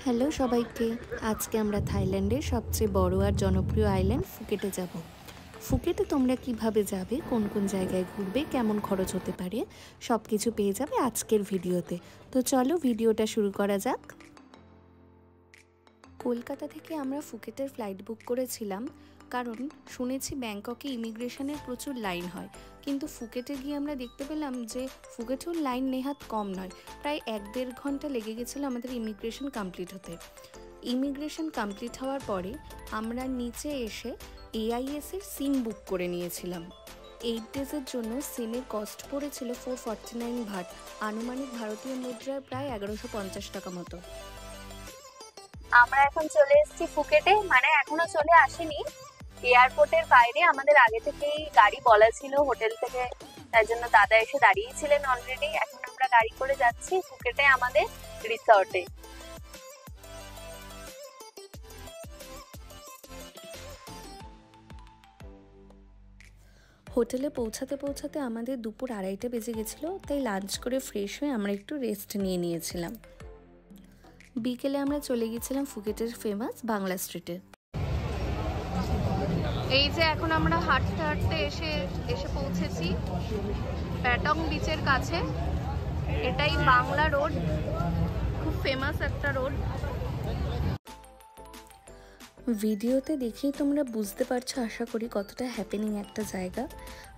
Hello সবাইকে। আজকে আমরা থাইল্যান্ডের সবচেয়ে বড় আর জনপ্রিয় আইল্যান্ড ফুকেটে যাব। ফুকেটে তোমরা কিভাবে যাবে, কোন কোন জায়গায় ঘুরবে, কেমন খরচ হতে পারে, সব কিছু পেয়ে যাবে আজকের ভিডিওতে। তো চলো ভিডিওটা শুরু করা যাক। কলকাতা থেকে আমরা ফুকেটের ফ্লাইট বুক করেছিলাম, কারণ শুনেছি ব্যাংককে ইমিগ্রেশনের প্রচুর লাইন হয়। কিন্তু ফুকেটে গিয়ে আমরা দেখতে পেলাম যে ফুকেটেও লাইন নেহাত কম নয়, প্রায় 1-1.5 ঘন্টা লেগে গেছিলো আমাদের ইমিগ্রেশন কমপ্লিট হতে। ইমিগ্রেশন কমপ্লিট হওয়ার পরে আমরা নিচে এসে AIS এর সিম বুক করে নিয়েছিলাম। 8 ডেজের জন্য সিমের কস্ট পড়েছিল 449 ভাট, আনুমানিক ভারতীয় মুদ্রায় প্রায় 1150 টাকা মতো। আমরা এখন চলে এসেছি ফুকেটে, মানে এখনো চলে আসিনি। এয়ারপোর্টের বাইরে আমাদের আগে থেকেই গাড়ি বলা ছিল হোটেল থেকে, তার জন্য দাদা এসে দাঁড়িয়েছিলেন অলরেডি। এখন আমরা গাড়ি করে যাচ্ছি ফুকেটে আমাদের রিসর্টে। হোটেলে পৌঁছাতে পৌঁছাতে আমাদের দুপুর 2:30 বেজে গেছিলো, তাই লাঞ্চ করে ফ্রেশ হয়ে আমরা একটু রেস্ট নিয়েছিলাম। বিকেলে আমরা চলে গেছিলাম ফুকেটের ফেমাস বাংলা স্ট্রিটে। এই যে এখন আমরা হাঁটতে হাঁটতে এসে পৌঁছেছি প্যাটং বিচের কাছে। এটাই বাংলা রোড, খুব ফেমাস একটা রোড। ভিডিওতে দেখেই তোমরা বুঝতে পারছো আশা করি কতটা হ্যাপেনিং একটা জায়গা।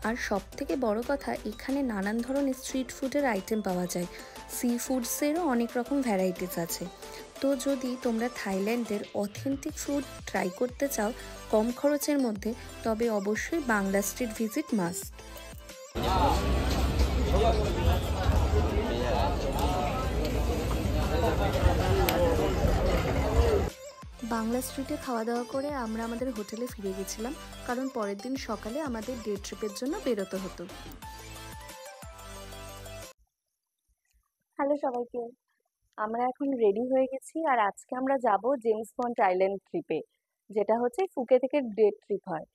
আর সব থেকে বড় কথা, এখানে নানান ধরনের স্ট্রিট ফুডের আইটেম পাওয়া যায়, সি ফুডসেরও অনেক রকম ভ্যারাইটিস আছে। তো যদি তোমরা থাইল্যান্ডের অথেন্টিক ফুড ট্রাই করতে চাও কম খরচের মধ্যে, তবে অবশ্যই Bangla street visit must. Bangla স্ট্রিটে খাওয়া দাওয়া করে আমরা আমাদের হোটেলে ফিরে গেছিলাম, কারণ পরের দিন সকালে আমাদের ডে ট্রিপের জন্য বেরোতে হতো। হ্যালো সবাইকে, আমরা এখন রেডি হয়ে গেছি আর আজকে আমরা যাব জেমস বন্ড আইল্যান্ড ট্রিপে, যেটা হচ্ছে ফুকে থেকে ডে ট্রিপ হয়।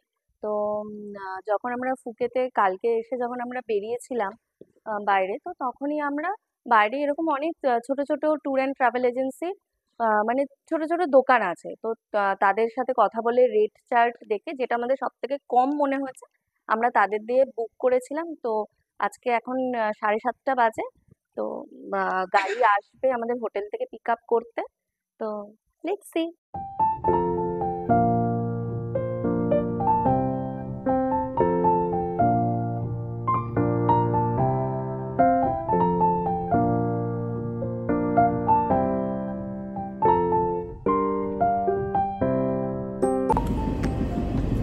তো যখন আমরা ফুকেতে কালকে এসে যখন আমরা বেরিয়েছিলাম বাইরে, তো তখনই আমরা বাইরে এরকম অনেক ছোট ছোট ট্যুর অ্যান্ড ট্রাভেল এজেন্সি, মানে ছোট ছোট দোকান আছে। তো তাদের সাথে কথা বলে রেট চার্ট দেখে যেটা আমাদের সব থেকে কম মনে হয়েছে আমরা তাদের দিয়ে বুক করেছিলাম। তো আজকে এখন 7:30 বাজে। তো গাড়ি আসবে আমাদের হোটেল থেকে পিক আপ করতে। তো লেটস সি।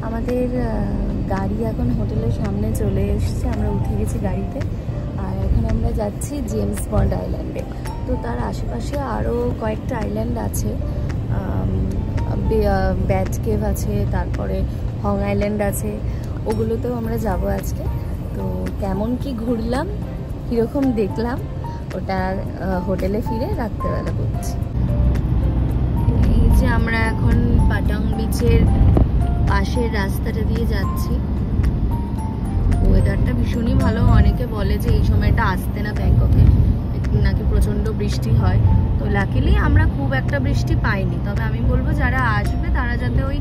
আমাদের গাড়ি এখন হোটেলের সামনে চলে এসেছে, আমরা উঠে গেছি গাড়িতে। আর এখন আমরা যাচ্ছি জেমস বন্ড আইল্যান্ডে। তো তার আশেপাশে আরও কয়েকটা আইল্যান্ড আছে, ব্যাট কেভ আছে, তারপরে হং আইল্যান্ড আছে, ওগুলোতেও আমরা যাব আজকে। তো কেমন কি ঘুরলাম, কীরকম দেখলাম, ওটা হোটেলে ফিরে রাত্রেবেলা বলছি। এই যে আমরা এখন পাটাং বিচের পাশের রাস্তাটা দিয়ে যাচ্ছি। ওয়েদারটা ভীষণই ভালো। অনেকে বলে যে এই সময়টা আসতে না, ব্যাংককে নাকি প্রচণ্ড বৃষ্টি হয়। তো লাকিলি আমরা খুব একটা বৃষ্টি পাইনি। তবে আমি বলবো যারা আসবে তারা যাতে ওই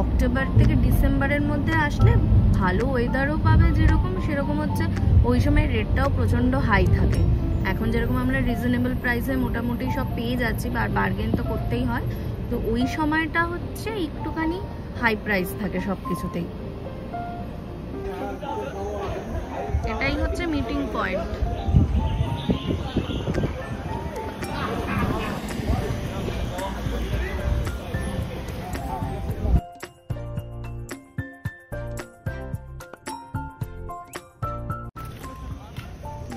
অক্টোবর থেকে ডিসেম্বরের মধ্যে আসলে ভালো ওয়েদারও পাবে, যেরকম সেরকম হচ্ছে ওই সময় রেটটাও প্রচণ্ড হাই থাকে। এখন যেরকম আমরা রিজনেবল প্রাইসে মোটামুটি সব পেয়ে যাচ্ছি, আর বার্গেন তো করতেই হয়। তো ওই সময়টা হচ্ছে একটুখানি হাই প্রাইস থাকে সব কিছুতেই। এটাই হচ্ছে মিটিং পয়েন্ট।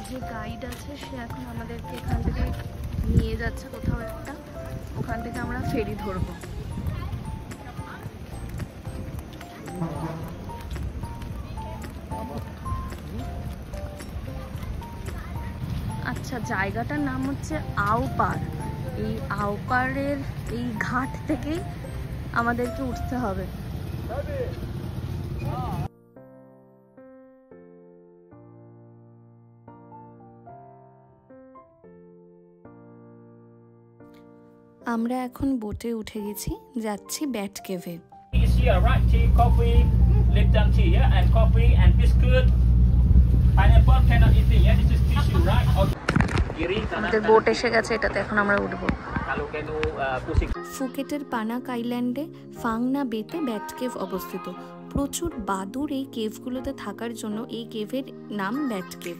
যে গাইড আছে সে এখন আমাদেরকে এখান থেকে নিয়ে যাচ্ছে কোথাও একটা, ওখান থেকে আমরা ফেরি ধরবো। আচ্ছা, জায়গাটার নাম হচ্ছে আওপার। এই আওপারের এই ঘাট থেকেই আমাদেরকে উঠতে হবে। আমরা এখন বোটে উঠে গেছি, যাচ্ছি bat কেভে। Is here, right? Tea, coffee, Lipton tea, yeah, and coffee and biscuit. Pineapple cannot eat it, yeah. This is tissue, right? Okay. Kiri kanan. আমাদের বোট এসে গেছে, এটাতে এখন আমরা উঠবো। Kalau kenu pusing. ফুকেটের পানাক আইল্যান্ডে ফাংনা বেতে ব্যাট কেভ অবস্থিত। প্রচুর বাদুড় এই কেভগুলোতে থাকার জন্য এই কেভের নাম ব্যাট কেভ।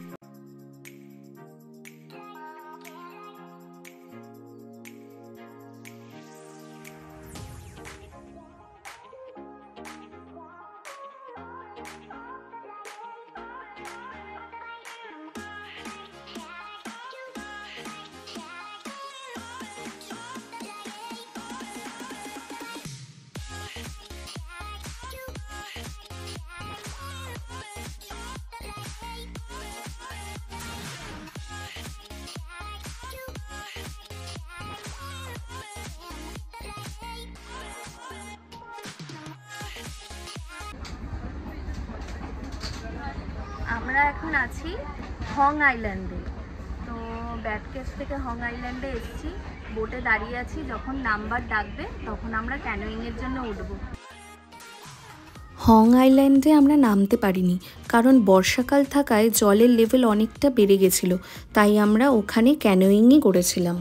আমরা এখন আছি হং আইল্যান্ডে। তো ব্যাট কেভ থেকে হং আইল্যান্ডে এসেছি, বোটে দাঁড়িয়ে আছি। যখন নাম্বার ডাকবে তখন আমরা ক্যানোয়িংয়ের জন্য উঠব। হং আইল্যান্ডে আমরা নামতে পারিনি, কারণ বর্ষাকাল থাকায় জলের লেভেল অনেকটা বেড়ে গেছিল, তাই আমরা ওখানে ক্যানোয়িংই করেছিলাম।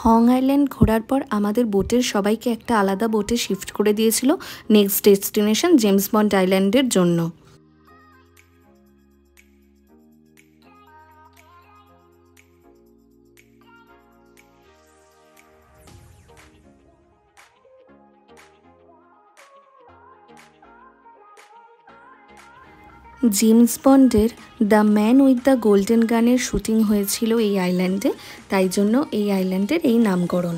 হং আইল্যান্ড ঘোরার পর আমাদের বোটের সবাইকে একটা আলাদা বোটে শিফট করে দিয়েছিল নেক্সট ডেস্টিনেশন জেমস বন্ড আইল্যান্ডের জন্য। জেমস বন্ডের the man with the golden গানের শুটিং হয়েছিল এই আইল্যান্ডে, তাই জন্য এই আইল্যান্ডের এই নামকরণ।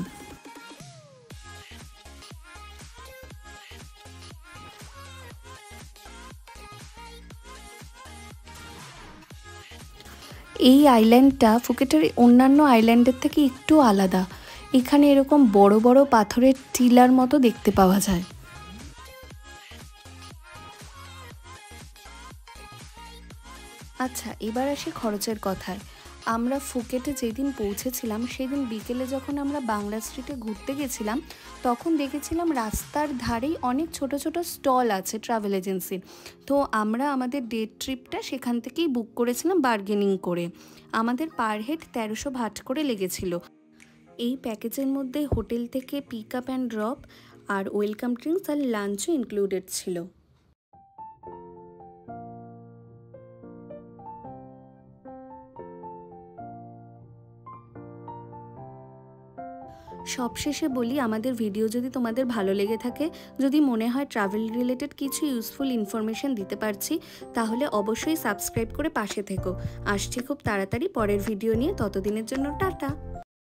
এই আইল্যান্ডটা ফুকেটের অন্যান্য আইল্যান্ডের থেকে একটু আলাদা। এখানে এরকম বড় বড় পাথরের টিলার মতো দেখতে পাওয়া যায়। আচ্ছা, এবার আসি খরচের কথায়। আমরা ফুকেটে যেদিন পৌঁছেছিলাম সেদিন বিকেলে যখন আমরা বাংলা স্ট্রিটে ঘুরতে গেছিলাম, তখন দেখেছিলাম রাস্তার ধারেই অনেক ছোট ছোট স্টল আছে ট্রাভেল এজেন্সির। তো আমরা আমাদের ডে ট্রিপটা সেখান থেকেই বুক করেছিলাম বার্গেনিং করে। আমাদের পার হেড 1300 ভাট করে লেগেছিল। এই প্যাকেজের মধ্যে হোটেল থেকে পিক আপ অ্যান্ড ড্রপ আর ওয়েলকাম ড্রিঙ্কস আর লাঞ্চও ইনক্লুডেড ছিল। সবশেষে বলি, আমাদের ভিডিও যদি তোমাদের ভালো লেগে থাকে, যদি মনে হয় ট্রাভেল রিলেটেড কিছু ইউজফুল ইনফরমেশন দিতে পারছি, তাহলে অবশ্যই সাবস্ক্রাইব করে পাশে থেকো। আসছি খুব তাড়াতাড়ি পরের ভিডিও নিয়ে, ততদিনের জন্য টাটা।